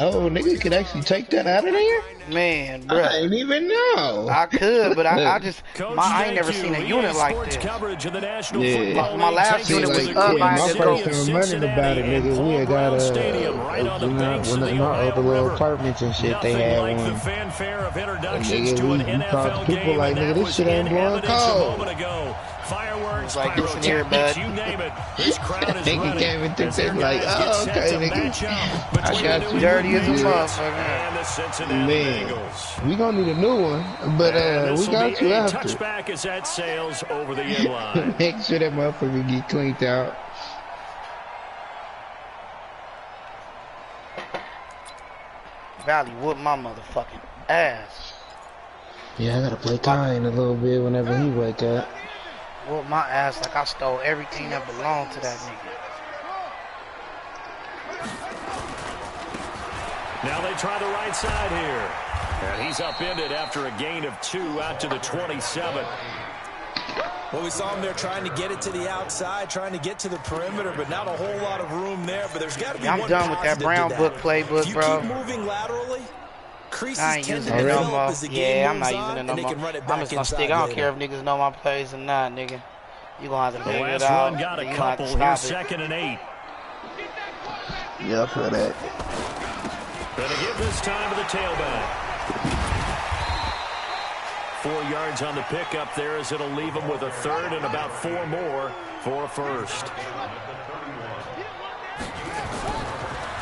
Oh, nigga could actually take that out of there? Man, bro. I didn't even know. I could, but I ain't never seen a unit like this. Yeah. My last unit was up. Yeah, I my had to go. first time running about it, nigga. We had got one of my other little apartments and shit. They had one. And nigga, we talked to people like, nigga, this shit ain't blowing cold. It's like, listen here, bud. Nigga came and took that like, oh, okay, nigga. I got you. Dirty as a motherfucker. Man, we gonna need a new one, but we got you after. Touchback as that sails over the end line. Make sure that motherfucker get cleaned out. Valley whooped my motherfucking ass. Yeah, I gotta play Ty in a little bit whenever he wake up. Whooped my ass like I stole everything that belonged to that nigga. Now they try the right side here. And he's upended after a gain of 2 out to the 27. Well, we saw him there trying to get it to the outside, trying to get to the perimeter, but not a whole lot of room there. But there's got to be one. I'm done with that Brown book playbook, bro. Keep moving laterally. I ain't using it no more. Yeah, I'm not using it no more. I'm just gonna stick. I don't care if niggas know my plays or not, nigga. You gonna have to figure it out. Got a couple. Here's 2nd and 8. Yeah, for that. Gonna give this time to the tailback. 4 yards on the pickup there as it'll leave him with a 3rd and about 4 more for a 1st.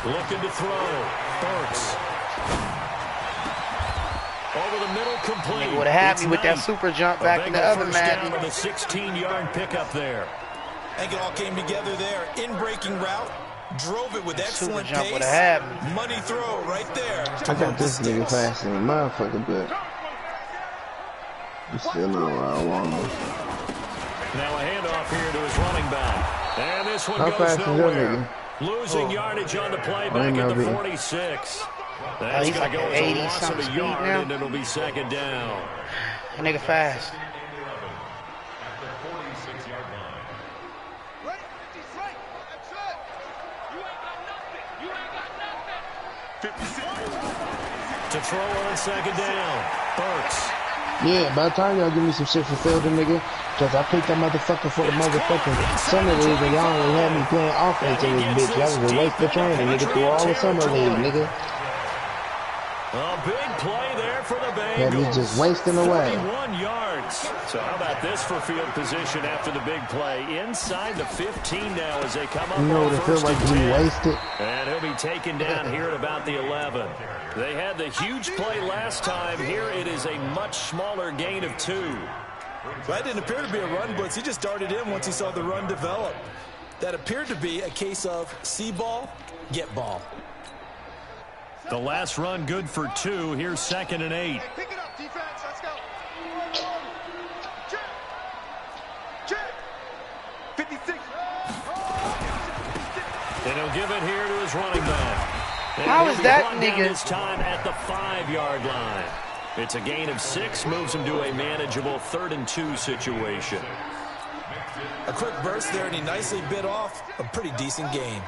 Looking to throw. Burks. Over the middle, complete. Nigga would have had me with that super jump back in the other match. Down on the 16-yard pickup there. I think it all came together there. In breaking route. Drove it with excellent super jump pace. would have had me. Money throw right there. I got this nigga faster than a motherfucker, but I'm still not where I want him. Now a handoff here to his running back. And this one How goes fast is that nowhere. nigga? Losing yardage on the play back at the 46. That's he's going to like go as a 80 loss of something a speed yard, now. and it'll be 2nd down. That nigga fast. To throw on 2nd down. Burks. Yeah, by the time y'all give me some shit for Fielder, nigga, because I picked that motherfucker for the motherfucking summer league, and y'all only had me playing offense in this bitch. That was a waste of training, nigga, through all the summer league, nigga. A big play there for the Bengals. Had me just wasting away. 41 yards. So how about this for field position after the big play? Inside the 15 now as they come up. You know what it feels like to be wasted? And he'll be taken down here at about the 11. They had the huge play last time. Here it is a much smaller gain of 2. Well, that didn't appear to be a run blitz. He just darted in once he saw the run develop. That appeared to be a case of see ball, get ball. The last run good for 2. Here's 2nd and 8. Pick it up, defense. Let's go. 56. And he'll give it here to his running back. And How is that nigga? nigga? This time at the 5-yard line. It's a gain of 6, moves him to a manageable 3rd and 2 situation. A quick burst there, and he nicely bit off a pretty decent gain.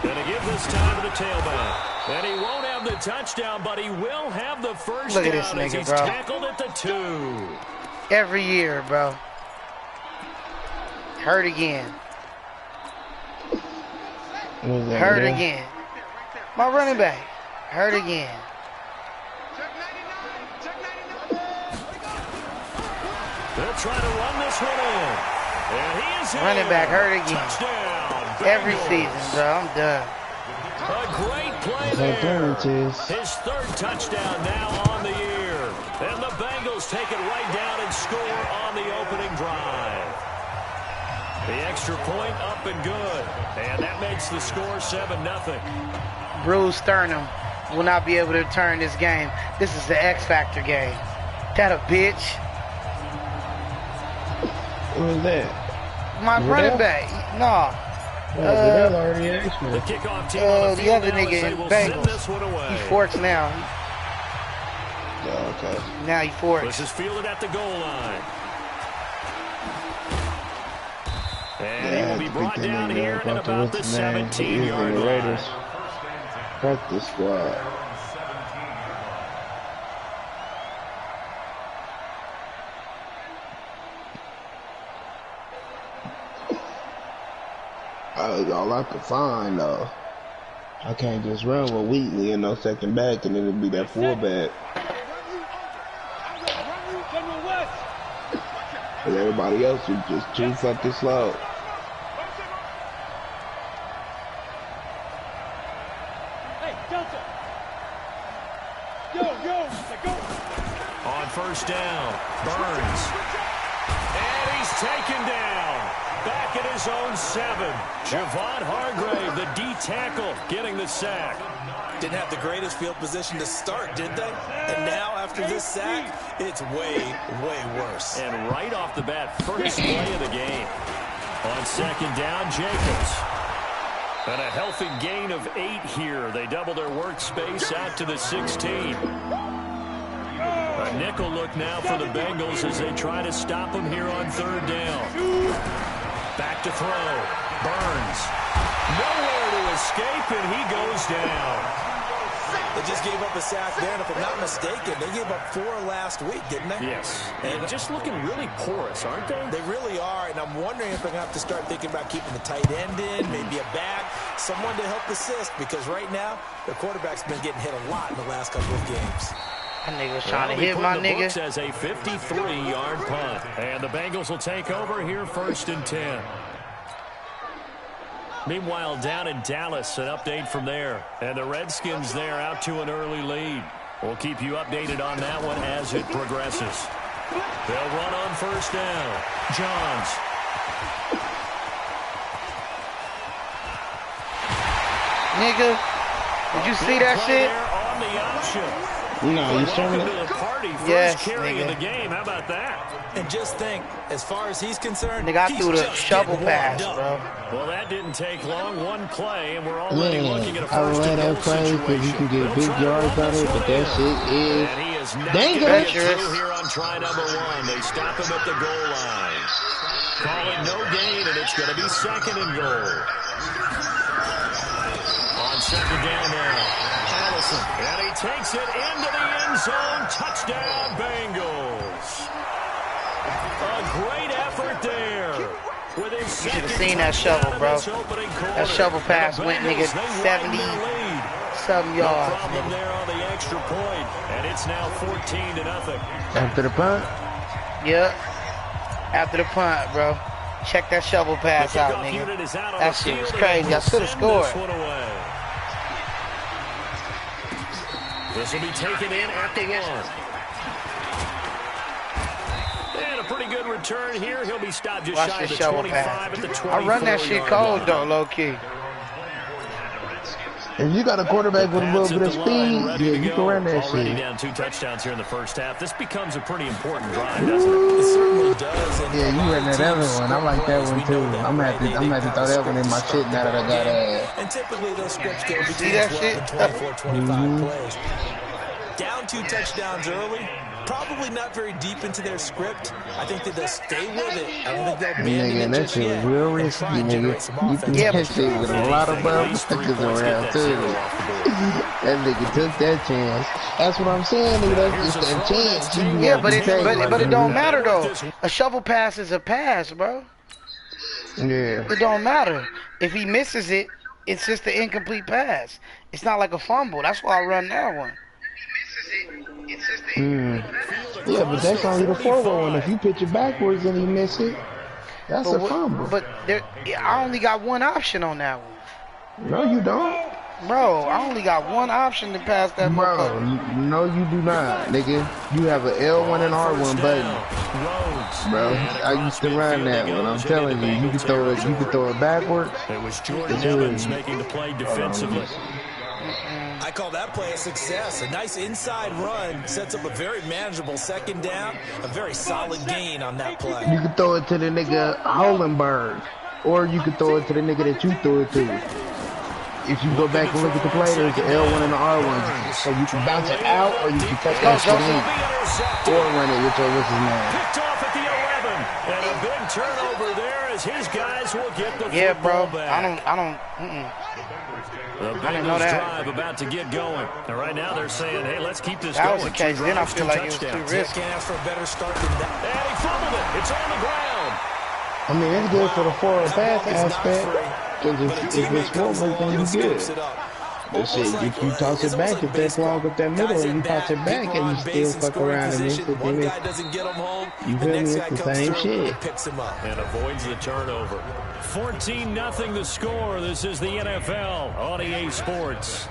Gonna give this time to the tailback. And he won't have the touchdown, but he will have the first Look at down this as nigga, he's bro. tackled at the 2. Every year, bro. Hurt again. Hurt again. My running back. Hurt again. They'll try to run this one in. And he is Running back hurt again. Touchdown. Every Bengals. season, bro. I'm done. A great play there. His 3rd touchdown now on the year. And the Bengals take it right down and score on the opening drive. The extra point up and good. And that makes the score 7-0. Bruce Sternum will not be able to turn this game. This is the X Factor game. That a bitch. Who is that? My running back. No. The kickoff team on the the other field now nigga as they in will send Bengals. this one away. He forks now. Oh, okay. Now he forks. This is fielded at the goal line. And he will be brought down here at about the 17-yard line. Practice squad. All I could find though. I can't just run with Wheatley and no second back and then it'll be that fullback. But everybody else is just too fucking slow. On first down, Burns. And he's taken down. Back at his own 7. Javon Hargrave, the D tackle, getting the sack. Didn't have the greatest field position to start, did they? And now, after this sack, it's way, way worse. And right off the bat, first play of the game. On second down, Jacobs. And a healthy gain of 8 here. They double their workspace out to the 16. A nickel look now for the Bengals as they try to stop him here on third down. Back to throw. Burns. Nowhere to escape, and he goes down. They just gave up a sack there, and if I'm not mistaken, they gave up 4 last week, didn't they? Yes. And just looking really porous, aren't they? They really are, and I'm wondering if they're going to have to start thinking about keeping the tight end in, maybe a back, someone to help assist, because right now, their quarterback's been getting hit a lot in the last couple of games. That nigga was trying to hit my nigga. As a 53-yard punt. And the Bengals will take over here first and 10. Meanwhile, down in Dallas, an update from there. And the Redskins there out to an early lead. We'll keep you updated on that one as it progresses. They'll run on first down. Johns. Nigga, did you see that shit? On the option. No, you Welcome to the party. First carry of the game. How about that? And just think, as far as he's concerned, nigga, I threw the shovel pass, bro. Well, that didn't take long. One play, and we're already looking at a I first ran and goal that play because you can situation. get big yards out of it, but that shit is dangerous. Here on try number 1. They stop him at the goal line. Calling no gain, and it's going to be second and goal. On second down now. Allison, and he takes it into the end zone. Touchdown, Bengals. A great effort there. With his You should have seen that shovel, bro. That shovel pass went, nigga, 70-something yards. Problem there on the extra point, and it's now 14-0. After the punt? Yep. After the punt, bro. Check that shovel pass out, nigga. That shit was crazy. I should have scored. This will be taken in at the 1. And a pretty good return here. He'll be stopped just shy of the 25 at the 24. I run that shit cold, though, low-key. If you got a quarterback with a little bit of speed, yeah, you can run that Already shit. down 2 touchdowns here in the first half. This becomes a pretty important drive, doesn't it? It certainly does. And Yeah, you run that other one. I like that one too. I'm gonna have to throw that one in my shit now that I got that. And typically those scripts go between that 12 shit? and 24, 25 plays. Down 2 touchdowns early. Probably not very deep into their script. I think that they'll stay with it. I don't think they'll abandon it Nigga, that just shit yet. was real risky, nigga. You can catch it with a lot of motherfuckers around too. That nigga took that chance. That's what I'm saying, nigga. That's just that chance. Yeah, but it don't matter though. A shovel pass is a pass, bro. Yeah. It don't matter. If he misses it, it's just an incomplete pass. It's not like a fumble. That's why I run that one. Yeah, but that's only the forward one. If you pitch it backwards and you miss it, that's a fumble. But I only got one option on that one. No, you don't. Bro, I only got one option to pass that Bro, no, you do not, nigga. You have an L1 and R1 button. Bro, I used to run that one. I'm telling you, you can throw it backwards. It was Jordan Evans making the play defensively. I call that play a success. A nice inside run sets up a very manageable second down. A very solid gain on that play. You can throw it to the nigga Holenberg, or you can throw it to the nigga that you threw it to. If you go back and look at the play, there's the L1 and the R1. So you can bounce it out, or you can touch that shit in. Or run it with his name. Picked off at the 11. And a big turnover there says his guys will get the Yeah, football bro. back. I don't. The Bengals drive about to get going. And right now they're saying, hey, let's keep this That going. was the case. Then I feel like it was too risky. Can't ask for a better start than that. And he fumbled it. It's on the ground. I mean, it's good for the forward pass aspect. Because if it's forward, then you good. But shit, if you toss it back, if that's long with that middle, and you toss it back, and you still fuck around and miss it, then you feel me? It's the same shit. And avoids the turnover. 14-0 the score. This is the NFL on EA Sports.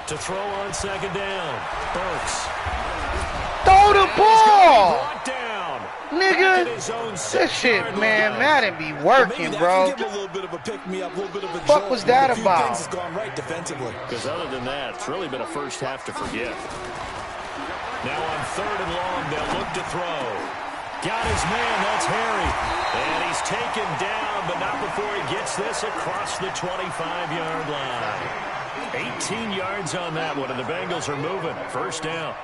To throw on second down. Burks. Throw the ball! Brought down. Nigga, that shit, man, Madden be working, bro. Fuck was that about? Because other than that, it's really been a first half to forget. Now on 3rd and long, they'll look to throw. Got his man, that's Harry. And he's taken down, but not before he gets this across the 25-yard line. 18 yards on that one, and the Bengals are moving. First down.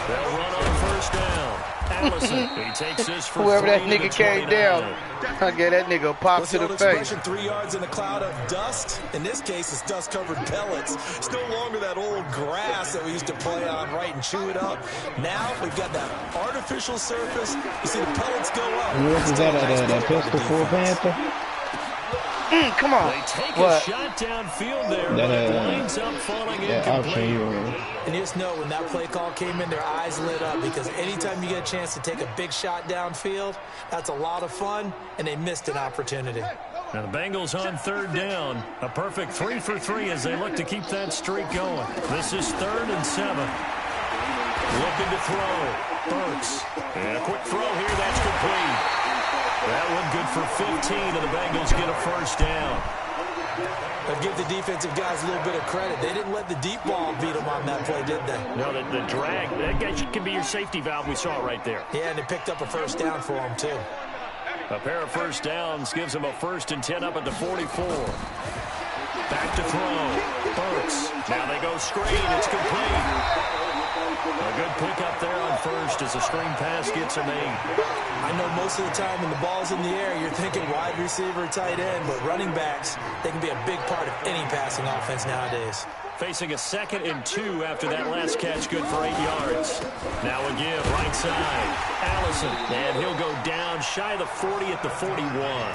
They'll run on first down. Allison, he takes this for whoever that nigga came down, I gave that nigga a pop to the face. 3 yards in a cloud of dust. In this case, it's dust-covered pellets. It's no longer that old grass that we used to play on, right, and chew it up. Now we've got that artificial surface. You see the pellets go up. And what is that pistol full Panther? Come on. They take What? a shot downfield there, but it winds up falling incomplete. And just know when that play call came in, their eyes lit up, because anytime you get a chance to take a big shot downfield, that's a lot of fun, and they missed an opportunity. Now the Bengals on 3rd down. A perfect 3 for 3 as they look to keep that streak going. This is 3rd and 7. Looking to throw. Burks. And a quick throw here. That's complete. That one good for 15, and the Bengals get a first down. I'd give the defensive guys a little bit of credit. They didn't let the deep ball beat them on that play, did they? No, the drag, that can be your safety valve. We saw it right there. Yeah, and they picked up a first down for them, too. A pair of first downs gives them a 1st and 10 up at the 44. Back to throw. Burks. Now they go screen. It's complete. A good pickup there on first as the screen pass gets a made. I know most of the time when the ball's in the air, you're thinking wide receiver, tight end, but running backs, they can be a big part of any passing offense nowadays. Facing a 2nd and 2 after that last catch, good for 8 yards. Now a give, right side. Allison, and he'll go down shy of the 40 at the 41.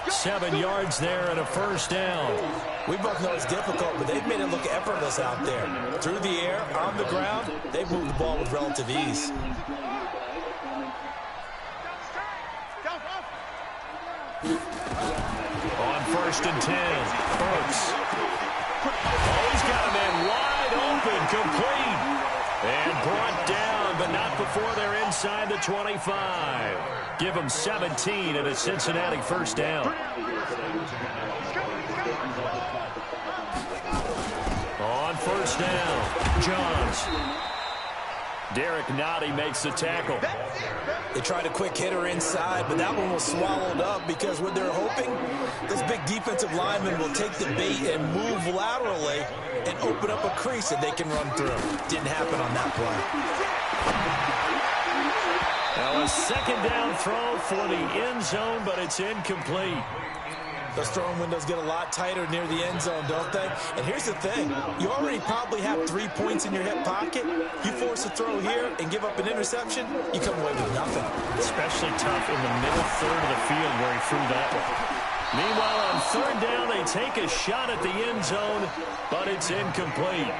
7 yards there and a first down. We both know it's difficult, but they've made it look effortless out there. Through the air, on the ground, they've moved the ball with relative ease. On 1st and 10, Burks. Oh, he's got a man wide open, complete. And brought down, but not before they're inside the 25. Give them 17 and a Cincinnati first down. On first down, Johns. Derek Nottie makes the tackle. They tried a quick hitter inside, but that one was swallowed up because what they're hoping, this big defensive lineman will take the bait and move laterally and open up a crease that they can run through. Didn't happen on that play. Now a 2nd down throw for the end zone, but it's incomplete. Those throwing windows get a lot tighter near the end zone, don't they? And here's the thing. You already probably have 3 points in your hip pocket. You force a throw here and give up an interception, you come away with nothing. Especially tough in the middle 3rd of the field where he threw that one. Meanwhile, on 3rd down, they take a shot at the end zone, but it's incomplete.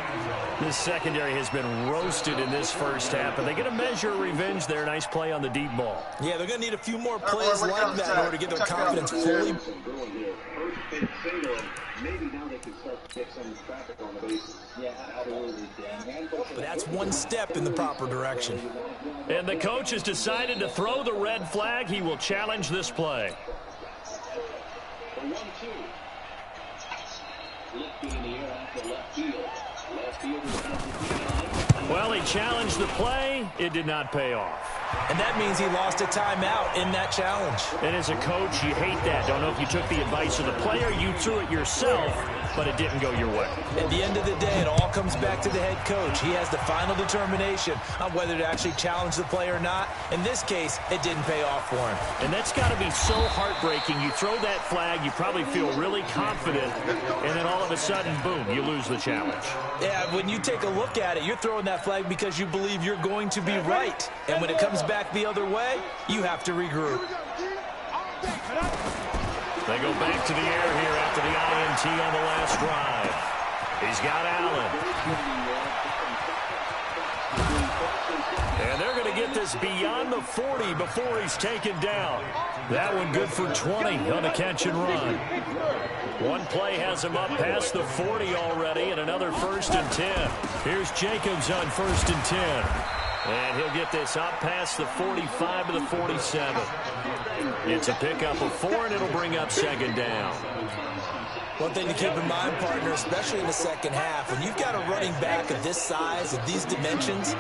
This secondary has been roasted in this first half, but they get a measure of revenge there. Nice play on the deep ball. Yeah, they're going to need a few more plays like that in order to get their confidence fully. But that's one step in the proper direction. And the coach has decided to throw the red flag. He will challenge this play. Well, he challenged the play. It did not pay off. And that means he lost a timeout in that challenge. And as a coach, you hate that. Don't know if you took the advice of the player, you threw it yourself, but it didn't go your way. At the end of the day, it all comes back to the head coach. He has the final determination on whether to actually challenge the play or not. In this case, it didn't pay off for him. And that's got to be so heartbreaking. You throw that flag, you probably feel really confident, and then all of a sudden, boom, you lose the challenge. Yeah, when you take a look at it, you're throwing that flag because you believe you're going to be right. And when it comes back the other way, you have to regroup. They go back to the air here after the INT on the last drive. He's got Allen. And they're going to get this beyond the 40 before he's taken down. That one good for 20 on a catch and run. One play has him up past the 40 already, and another 1st and 10. Here's Jacobs on 1st and 10. And he'll get this up past the 45 to the 47. It's a pickup of 4, and it'll bring up 2nd down. One thing to keep in mind, partner, especially in the second half, when you've got a running back of this size, of these dimensions,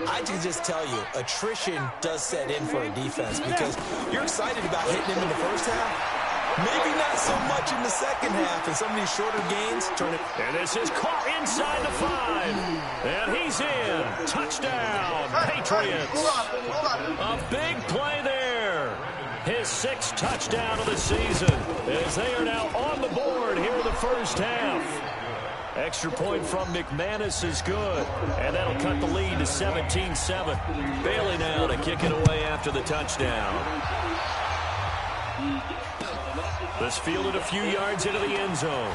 I can just tell you, attrition does set in for a defense because you're excited about hitting him in the first half. Maybe not so much in the second half, and some of these shorter gains turn it. And this is caught inside the 5. And he's in. Touchdown, Patriots. A big play there. His 6th touchdown of the season as they are now on the board here in the first half. Extra point from McManus is good, and that'll cut the lead to 17-7. Bailey now to kick it away after the touchdown. This fielded a few yards into the end zone.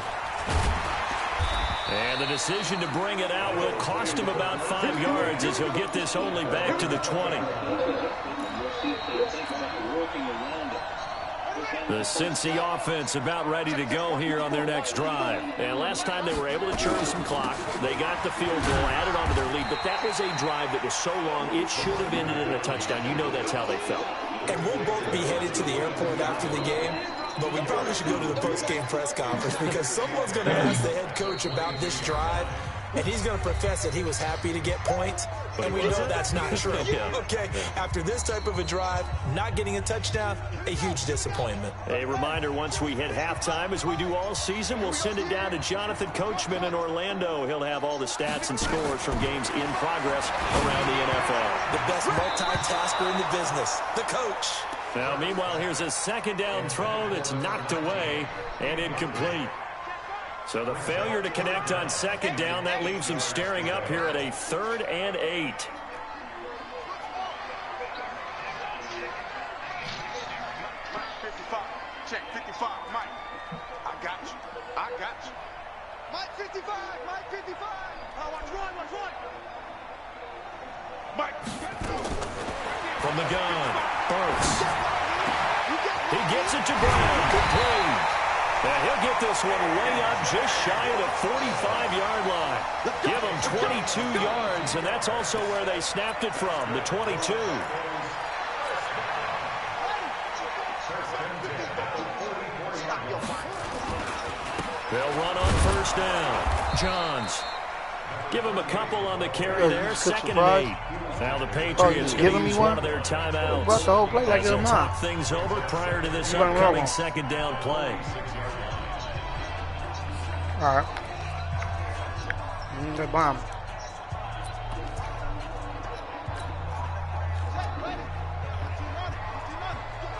And the decision to bring it out will cost him about 5 yards as he'll get this only back to the 20. The Cincy offense about ready to go here on their next drive. And last time they were able to churn some clock. They got the field goal, added on to their lead. But that was a drive that was so long, it should have ended in a touchdown. You know that's how they felt. And we'll both be headed to the airport after the game. But we probably should go to the post-game press conference because someone's going to ask the head coach about this drive, and he's going to profess that he was happy to get points, and we know that's not true. Okay, after this type of a drive, not getting a touchdown, a huge disappointment. A reminder, once we hit halftime, as we do all season, we'll send it down to Jonathan Coachman in Orlando. He'll have all the stats and scores from games in progress around the NFL. The best multitasker in the business, the coach. Now, meanwhile, here's a 2nd down throw that's knocked away and incomplete. So the failure to connect on 2nd down, that leaves them staring up here at a 3rd and 8. Check 55, Mike. I got you. I got you. Mike 55, Mike 55. Watch one. Mike. From the gun, Burks. He gets it to Brown. Complete. And he'll get this one way up just shy of the 45-yard line. Give him 22 yards, and that's also where they snapped it from, the 22. They'll run on 1st down. Johns. Give him a couple on the carry there, 2nd and 8. Now the Patriots going to use one of their timeouts. Brought the whole play like they'll they're talk things over prior to this upcoming 2nd down play. All right. The bomb.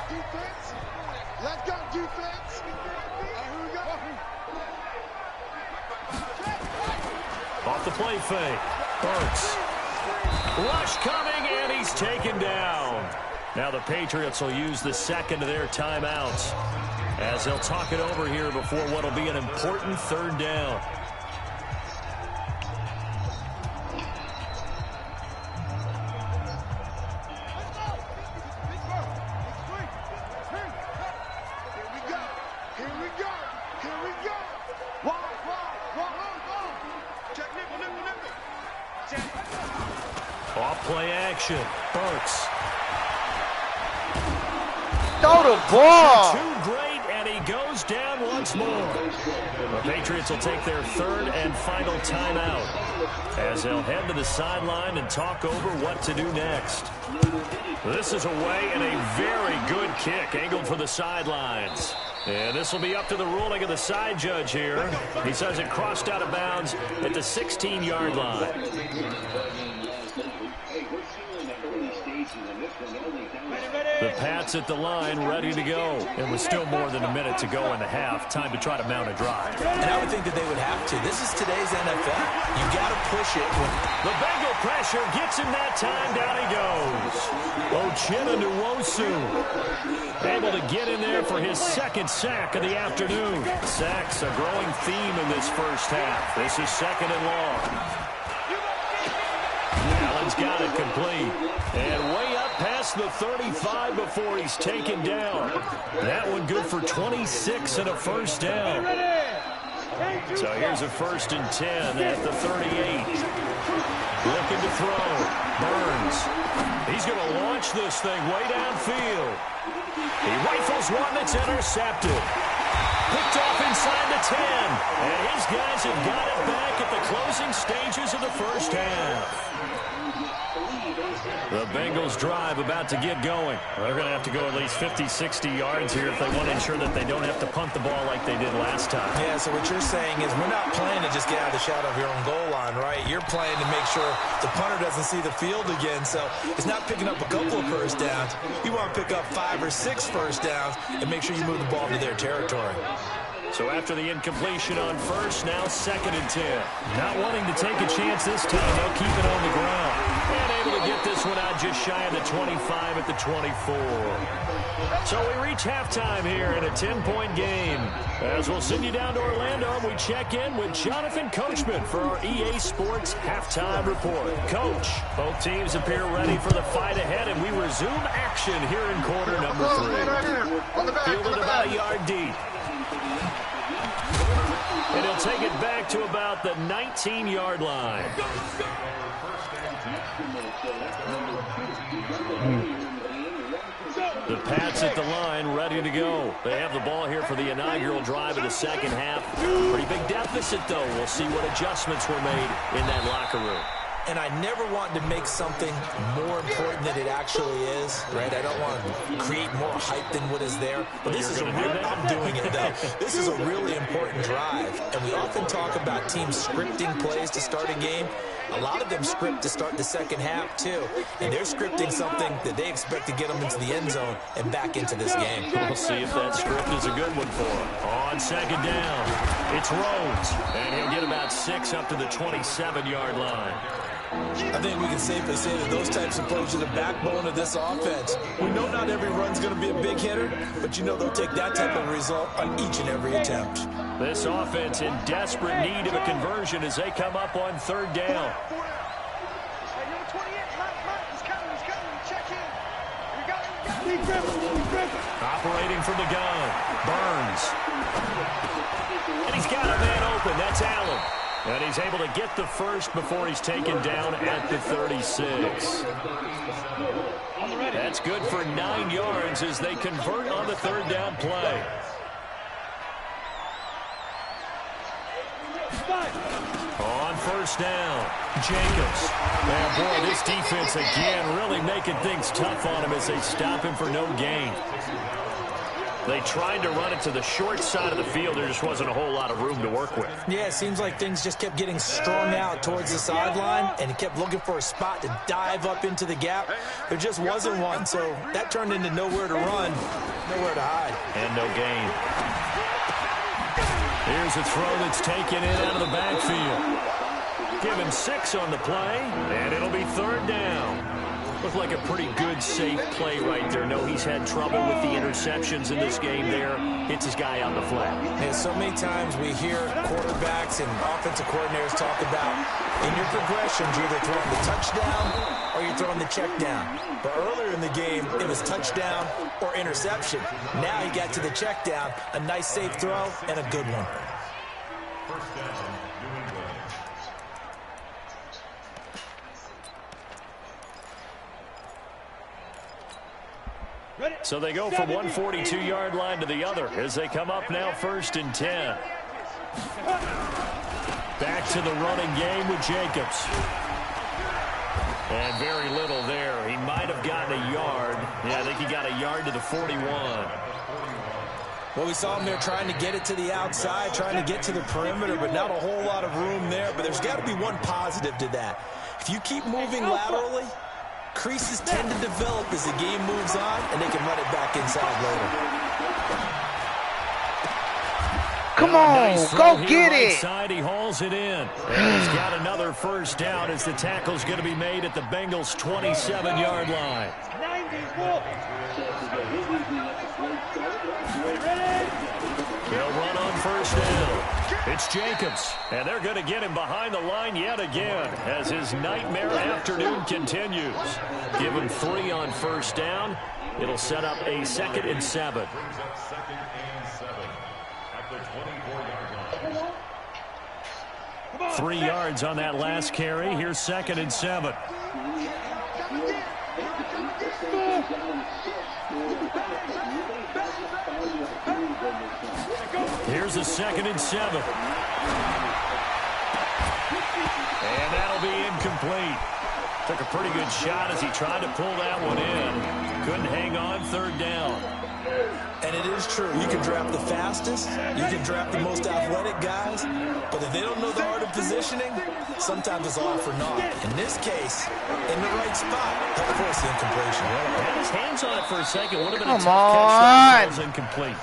Defense. Let's go, defense. Here we go. Off the play fake. Burks. Rush coming, and he's taken down. Now the Patriots will use the 2nd of their timeouts as they'll talk it over here before what will be an important 3rd down. Here we go. Check nipple. Check. Off play action. Burks. Throw the ball. Too great, and he goes down once more. The Patriots will take their third and final timeout as they'll head to the sideline and talk over what to do next. This is away and a very good kick angled for the sidelines. And this will be up to the ruling of the side judge here. He says it crossed out of bounds at the 16-yard line. The Pats at the line, ready to go. And with still more than a minute to go in the half, time to try to mount a drive. And I would think that they would have to. This is today's NFL. You got to push it. The Bengal pressure gets him that time. Down he goes. Uchenna Nwosu able to get in there for his second sack of the afternoon. Sacks a growing theme in this first half. This is second and long. Allen's got it complete. And way up past the 35 before he's taken down. That one good for 26 and a first down. So here's a 1st and 10 at the 38. Looking to throw. Burns. He's going to launch this thing way downfield. He rifles one that's intercepted. Picked off inside the 10. And his guys have got it back at the closing stages of the first half. The Bengals drive about to get going. They're going to have to go at least 50, 60 yards here if they want to ensure that they don't have to punt the ball like they did last time. Yeah, so what you're saying is we're not playing to just get out of the shadow of your own goal line, right? You're playing to make sure the punter doesn't see the field again. So it's not picking up a couple of first downs. You want to pick up 5 or 6 first downs and make sure you move the ball to their territory. So after the incompletion on first, now 2nd and 10. Not wanting to take a chance this time, they'll keep it on the ground. And able to get this one out just shy of the 25 at the 24. So we reach halftime here in a 10-point game. As we'll send you down to Orlando, we check in with Jonathan Coachman for our EA Sports Halftime Report. Coach, both teams appear ready for the fight ahead, and we resume action here in quarter number 3. Fielded about a yard deep. And he'll take it back to about the 19-yard line. The Pats at the line, ready to go. They have the ball here for the inaugural drive of the second half. Pretty big deficit, though. We'll see what adjustments were made in that locker room. And I never want to make something more important than it actually is, right? I don't want to create more hype than what is there. But this is a real, I'm doing it though. This is a really important drive. And we often talk about teams scripting plays to start a game. A lot of them script to start the second half too. And they're scripting something that they expect to get them into the end zone and back into this game. We'll see if that script is a good one for them. On second down, it's Rhodes. And he'll get about 6 up to the 27-yard line. I think we can safely say that those types of plays are the backbone of this offense. We know not every run's going to be a big hitter, but you know they'll take that type of result on each and every attempt. This offense in desperate need of a conversion as they come up on 3rd down. Operating from the gun, Burns. And he's got a man open. That's Allen. And he's able to get the first before he's taken down at the 36. That's good for 9 yards as they convert on the 3rd down play. On 1st down, Jacobs. And boy, this defense again really making things tough on him as they stop him for no gain. They tried to run it to the short side of the field. There just wasn't a whole lot of room to work with. Yeah, it seems like things just kept getting strung out towards the sideline, and he kept looking for a spot to dive up into the gap. There just wasn't one, so that turned into nowhere to run, nowhere to hide. And no gain. Here's a throw that's taken in out of the backfield. Give him 6 on the play, and it'll be 3rd down. Looked like a pretty good, safe play right there. No, he's had trouble with the interceptions in this game there. Hits his guy on the flat. And so many times we hear quarterbacks and offensive coordinators talk about in your progressions, you're either throwing the touchdown or you're throwing the check down. But earlier in the game, it was touchdown or interception. Now he got to the check down, a nice safe throw, and a good one. So they go from 142-yard line to the other as they come up now 1st and 10. Back to the running game with Jacobs. And very little there. He might have gotten a yard. Yeah, I think he got a yard to the 41. Well, we saw him there trying to get it to the outside, trying to get to the perimeter, but not a whole lot of room there. But there's got to be one positive to that. If you keep moving laterally, creases tend to develop as the game moves on, and they can run it back inside later. Come on, nice go right get it. Side, he hauls it in. And he's got another first down as the tackle's going to be made at the Bengals' 27-yard line. They'll run on first down. It's Jacobs, and they're going to get him behind the line yet again as his nightmare afternoon continues. Give him 3 on first down. It'll set up a 2nd and 7. 3 yards on that last carry. Here's 2nd and 7. Here's a 2nd and 7. And that'll be incomplete. Took a pretty good shot as he tried to pull that one in. Couldn't hang on 3rd down. And it is true. You can draft the fastest. You can draft the most athletic guys. But if they don't know the art of positioning, sometimes it's all for naught. In this case, in the right spot, he'll force the incompletion. Had his hands on it for a second. Would have been a Come tough on. catch. That was incomplete.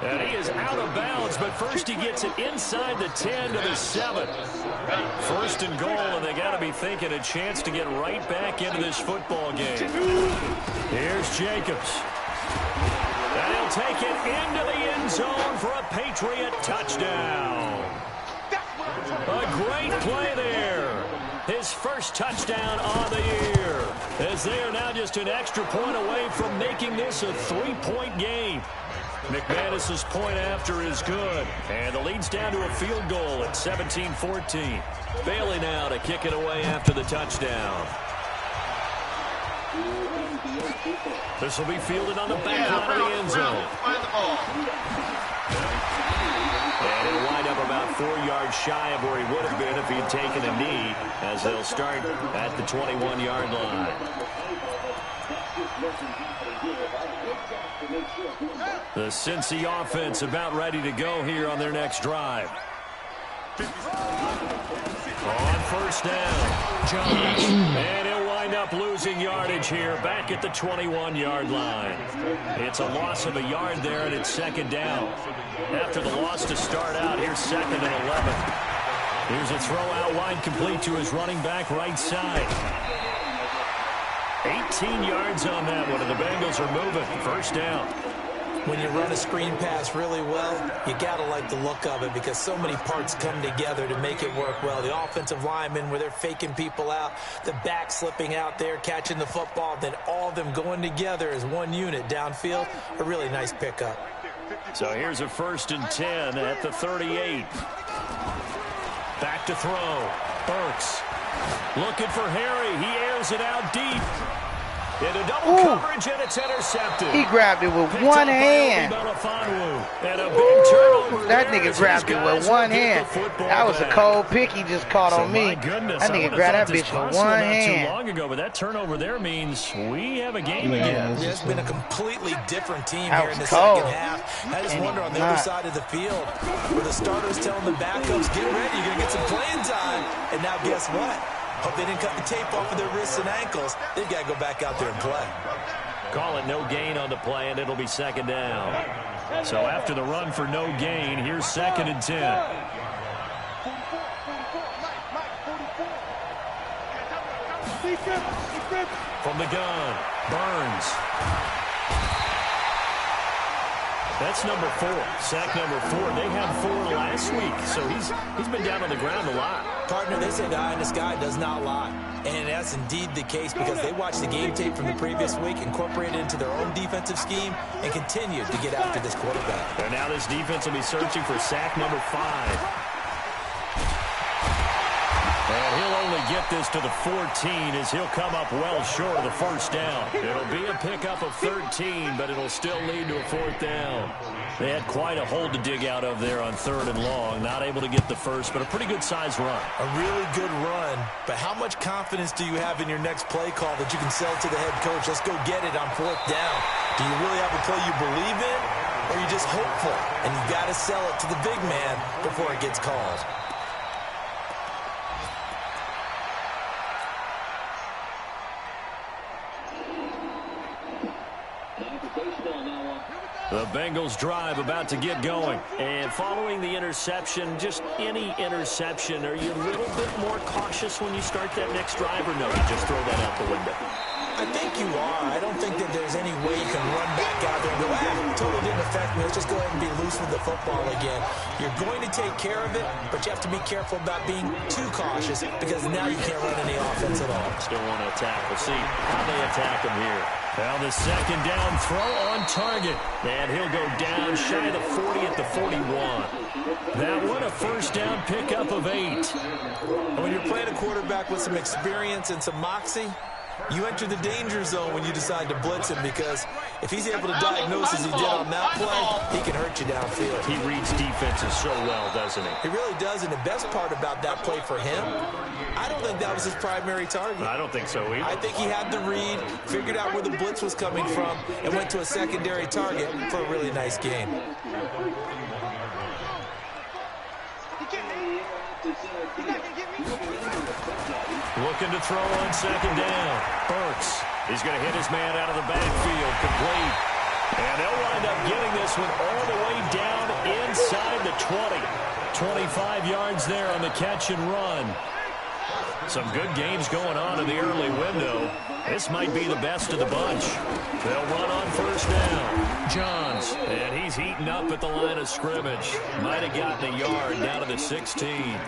And he is out of bounds, but first he gets it inside the 10 to the 7. 1st and goal, and they got to be thinking a chance to get right back into this football game. Here's Jacobs. And he'll take it into the end zone for a Patriot touchdown. A great play there. His first touchdown on the year, as they are now just an extra point away from making this a 3-point game. McManus's point after is good, and the lead's down to a field goal at 17-14. Bailey now to kick it away after the touchdown. This will be fielded on the back line of the end zone. And he'll wind up about 4 yards shy of where he would have been if he'd taken a knee, as they'll start at the 21-yard line. The Cincy offense about ready to go here on their next drive. On first down, Jones. And he'll wind up losing yardage here back at the 21-yard line. It's a loss of a yard there, and it's 2nd down. After the loss to start out, here's 2nd and 11. Here's a throw out wide complete to his running back right side. 18 yards on that one, and the Bengals are moving. First down. When you run a screen pass really well, you got to like the look of it because so many parts come together to make it work well. The offensive linemen, where they're faking people out, the back slipping out there, catching the football, then all of them going together as one unit downfield. A really nice pickup. So here's a 1st and 10 at the 38. Back to throw. Burks looking for Harry. He airs it out deep. Into double coverage, and it's intercepted. He grabbed it with one hand. And a big turnover. That nigga grabbed it with one hand. That was a cold pick he just caught on me. That nigga grabbed that bitch with one hand. Too long ago, but that turnover there means we have a game again. It's been a completely different team here in the second half. I just wonder on the other side of the field, where the starters telling the backups, get ready, you're going to get some playing time. And now guess what? Hope they didn't cut the tape off of their wrists and ankles. They've got to go back out there and play. Call it no gain on the play, and it'll be 2nd down. So after the run for no gain, here's 2nd and 10. From the gun, Burns. That's number 4, sack number 4. They had 4 last week, so he's been down on the ground a lot. Partner, they say the eye in the sky does not lie. And that's indeed the case because they watched the game tape from the previous week, incorporated it into their own defensive scheme, and continued to get after this quarterback. And now this defense will be searching for sack number 5. And he'll only get this to the 14 as he'll come up well short of the first down. It'll be a pickup of 13, but it'll still lead to a 4th down. They had quite a hole to dig out of there on 3rd and long. Not able to get the first, but a pretty good-sized run. A really good run, but how much confidence do you have in your next play call that you can sell to the head coach? Let's go get it on 4th down. Do you really have a play you believe in, or are you just hopeful? And you've got to sell it to the big man before it gets called. The Bengals drive about to get going. And following the interception, just any interception, are you a little bit more cautious when you start that next drive, or no, you just throw that out the window? I think you are. I don't think that there's any way you can run back out there and go, totally didn't affect me. Let's just go ahead and be loose with the football again. You're going to take care of it, but you have to be careful about being too cautious because now you can't run any offense at all. Still want to attack. We'll see how they attack him here. Now the 2nd down throw on target. And he'll go down shy of the 40 at the 41. That one a 1st down pickup of 8. When you're playing a quarterback with some experience and some moxie, you enter the danger zone when you decide to blitz him, because if he's able to diagnose as he did on that play, he can hurt you downfield. He reads defenses so well, doesn't he? He really does, and the best part about that play for him, I don't think that was his primary target. I don't think so either. I think he had the read, figured out where the blitz was coming from, and went to a secondary target for a really nice game. Looking to throw on 2nd down. Burks. He's going to hit his man out of the backfield. Complete. And they'll wind up getting this one all the way down inside the 20. 25 yards there on the catch and run. Some good games going on in the early window. This might be the best of the bunch. They'll run on 1st down. Johns. And he's heating up at the line of scrimmage. Might have gotten a yard down to the 16.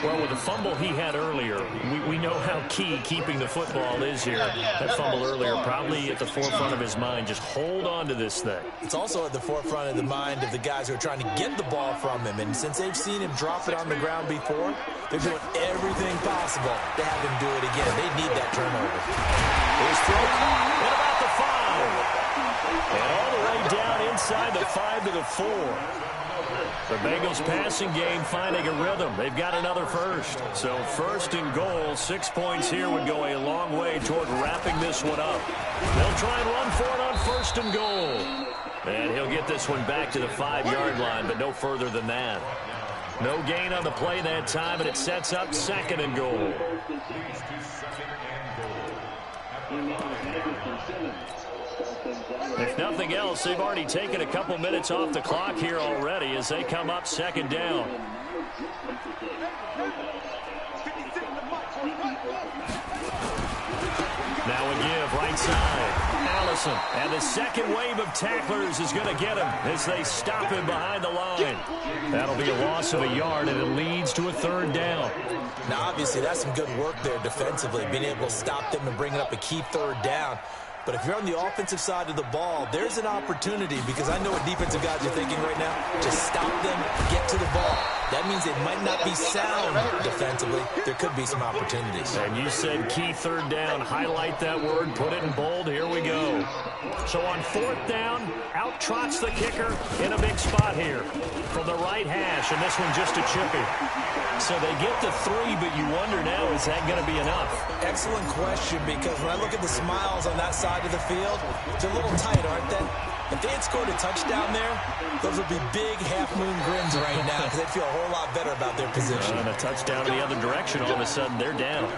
Well, with the fumble he had earlier, we know how key keeping the football is here. That fumble earlier probably at the forefront of his mind. Just hold on to this thing. It's also at the forefront of the mind of the guys who are trying to get the ball from him. And since they've seen him drop it on the ground before, they're doing everything possible to have him do it again. They need that turnover. Here's throw at about the 5. And all the way down inside the 5 to the 4. The Bengals passing game finding a rhythm. They've got another first. So 1st and goal, 6 points here would go a long way toward wrapping this one up. They'll try and run for it on 1st and goal. And he'll get this one back to the 5-yard line, but no further than that. No gain on the play that time, and it sets up 2nd and goal. If nothing else, they've already taken a couple minutes off the clock here already as they come up 2nd down. Now a give right side. Allison, and the 2nd wave of tacklers is going to get him as they stop him behind the line. That'll be a loss of a yard, and it leads to a 3rd down. Now, obviously, that's some good work there defensively, being able to stop them and bringing up a key 3rd down. But if you're on the offensive side of the ball, there's an opportunity, because I know what defensive guys are thinking right now. Just stop them, get to the ball. That means it might not be sound defensively. There could be some opportunities. And you said key 3rd down. Highlight that word. Put it in bold. Here we go. So on 4th down, out trots the kicker in a big spot here from the right hash. And this one just a chippy. So they get the 3, but you wonder now, is that going to be enough? Excellent question, because when I look at the smiles on that side of the field, they're a little tight, aren't they? If they had scored a touchdown there, those would be big half-moon grins right now, because they'd feel a whole lot better about their position. And a touchdown in the other direction, all of a sudden they're down.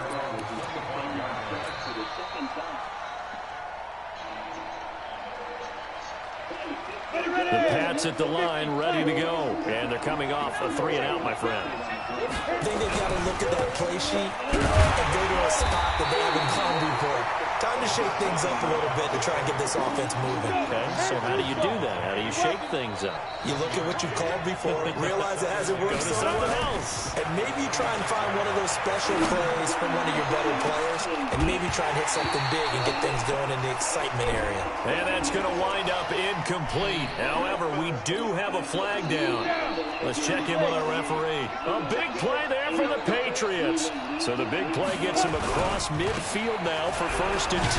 The Pats at the line, ready to go. And they're coming off a 3-and-out, my friend. I think they've got to look at that play sheet and go to a spot that they haven't gone before. Time to shake things up a little bit to try and get this offense moving. Okay, so how do you do that? How do you shake things up? You look at what you've called before, realize it hasn't worked so well, and maybe you try and find one of those special plays from one of your better players, and maybe try and hit something big and get things going in the excitement area. And that's going to wind up incomplete. However, we do have a flag down. Let's check in with our referee. A big play there for the Patriots. So the big play gets them across midfield now for 1st and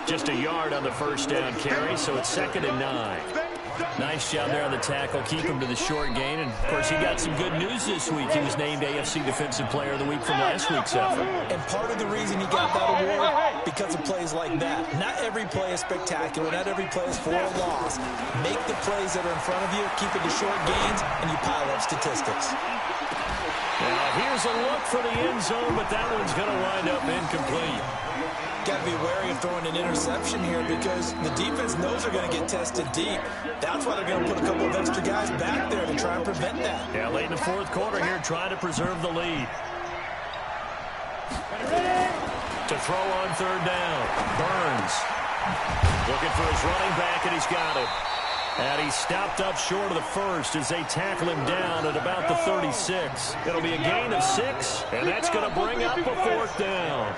10. Just a yard on the first down carry, so it's 2nd and 9. Nice job there on the tackle. Keep him to the short gain. And, of course, he got some good news this week. He was named AFC Defensive Player of the Week from last week's effort. And part of the reason he got that award, because of plays like that. Not every play is spectacular. Not every play is for a loss. Make the plays that are in front of you, keep it to short gains, and you pile up statistics. Now, here's a look for the end zone, but that one's going to wind up incomplete. Got to be wary of throwing an interception here because the defense knows they're going to get tested deep. That's why they're going to put a couple of extra guys back there to try and prevent that. Yeah, late in the 4th quarter here, trying to preserve the lead. To throw on 3rd down. Burns looking for his running back, and he's got it. And he stopped up short of the first as they tackle him down at about the 36. It'll be a gain of 6, and that's going to bring up a 4th down.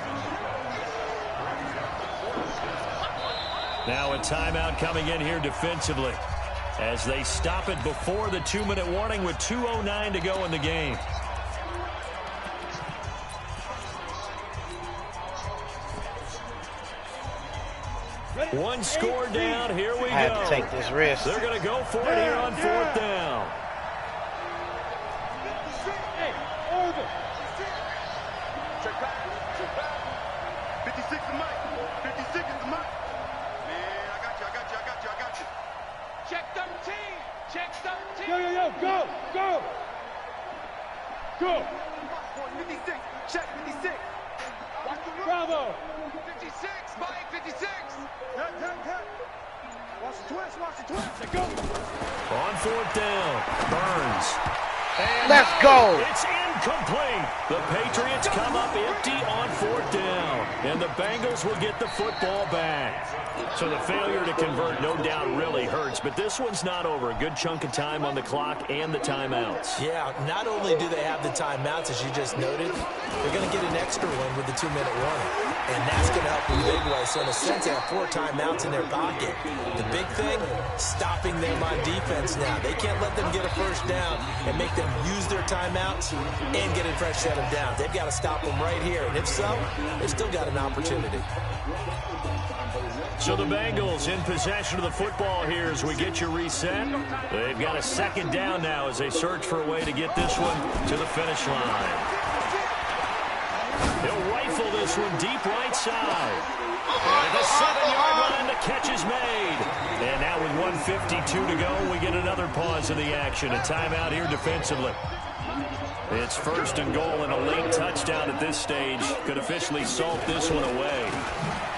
Now a timeout coming in here defensively as they stop it before the 2-minute warning with 2:09 to go in the game. One score down. Here we go. I have to take this risk. They're going to go for it here on 4th down. Hey, over. Check back. 56 is Mike. 56 is the Mike. Man, I got you. Check 13. Check 13. Yo, go. 56. Check 56. Watch the run. Bravo. 56. Mike, 56. Hit. Watch the twist. Go. On 4th down. Burns. And let's go. It's incomplete. The Patriots come up empty on 4th down. And the Bengals will get the football back. So the failure to convert no doubt really hurts. But this one's not over. A good chunk of time on the clock and the timeouts. Yeah, not only do they have the timeouts, as you just noted, they're going to get an extra one with the 2-minute warning. And that's going to help in a big way. So in a sense, they have 4 timeouts in their pocket. The big thing, stopping them on defense now. They can't let them get a first down and make them use their timeouts and get a fresh set them down. They've got to stop them right here. And if so, they've still got an opportunity. So the Bengals in possession of the football here as we get you reset. They've got a 2nd down now as they search for a way to get this one to the finish line. He'll rifle this one deep right side. At the 7-yard line, the catch is made. And now with 1:52 to go, we get another pause in the action. A timeout here defensively. It's 1st and goal, and a late touchdown at this stage could officially salt this one away.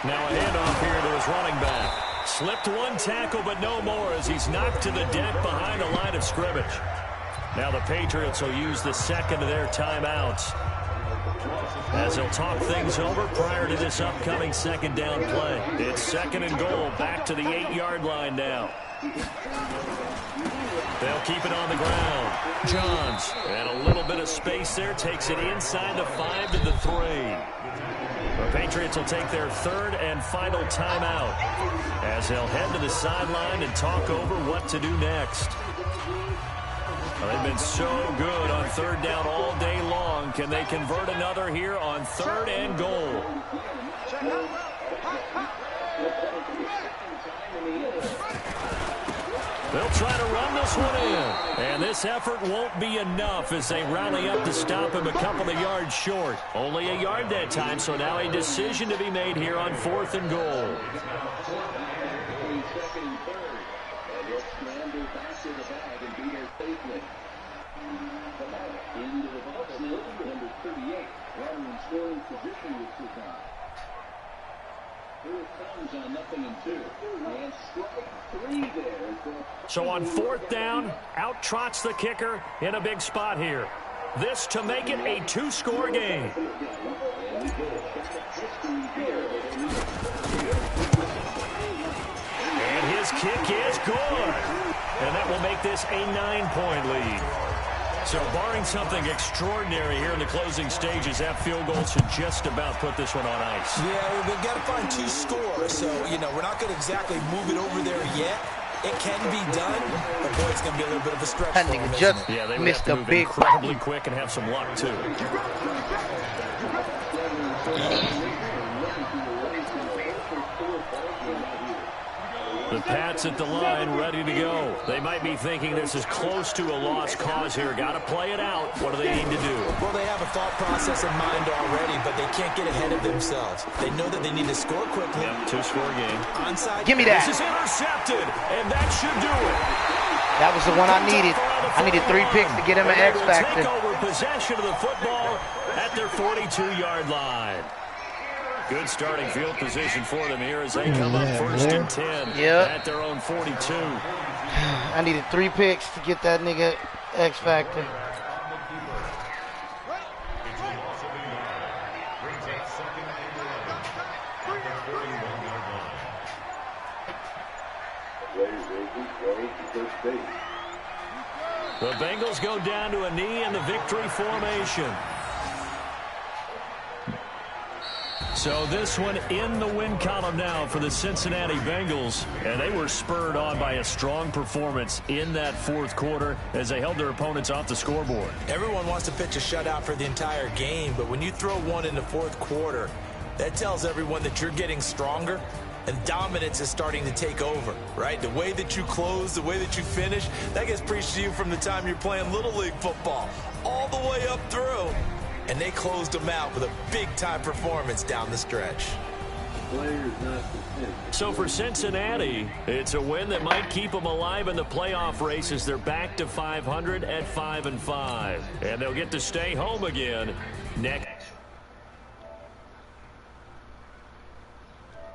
Now a handoff here to his running back. Slipped one tackle, but no more as he's knocked to the deck behind the line of scrimmage. Now the Patriots will use the 2nd of their timeouts as they'll talk things over prior to this upcoming 2nd down play. It's 2nd and goal, back to the 8-yard line now. They'll keep it on the ground. Johns, and a little bit of space there, takes it inside the 5 to the 3. The Patriots will take their 3rd and final timeout as they'll head to the sideline and talk over what to do next. Well, they've been so good on 3rd down all day long. Can they convert another here on 3rd and goal? They'll try to run this one in. And this effort won't be enough as they rally up to stop him a couple of yards short. Only a yard that time, so now a decision to be made here on 4th and goal. So on 4th down, out trots the kicker in a big spot here. This to make it a 2-score game. And his kick is good. And that will make this a 9-point lead. So barring something extraordinary here in the closing stages, that field goal should just about put this one on ice. Yeah, we've got to find 2 scores. So, you know, we're not going to exactly move it over there yet. It can be done, but boy, it's going to be a little bit of a stretch. That nigga just missed a big incredibly quick and have some luck too. The Pats at the line, ready to go. They might be thinking this is close to a lost cause here. Got to play it out. What do they need to do? Well, they have a thought process in mind already, but they can't get ahead of themselves. They know that they need to score quickly. Yep, 2-score game. Onside. Give me that. This is intercepted, and that should do it. That was the one I needed. I needed 3 picks to get him an X factor. Take over possession of the football at their 42-yard line. Good starting field position for them here as they come up first and 10 at their own 42. I needed 3 picks to get that nigga X factor. The Bengals go down to a knee in the victory formation. So this one in the win column now for the Cincinnati Bengals, and they were spurred on by a strong performance in that 4th quarter as they held their opponents off the scoreboard. Everyone wants to pitch a shutout for the entire game, but when you throw one in the 4th quarter, that tells everyone that you're getting stronger and dominance is starting to take over, right? The way that you close, the way that you finish, that gets preached to you from the time you're playing Little League football all the way up through. And they closed them out with a big-time performance down the stretch. So for Cincinnati, it's a win that might keep them alive in the playoff race as they're back to 500 at 5-5. And they'll get to stay home again next.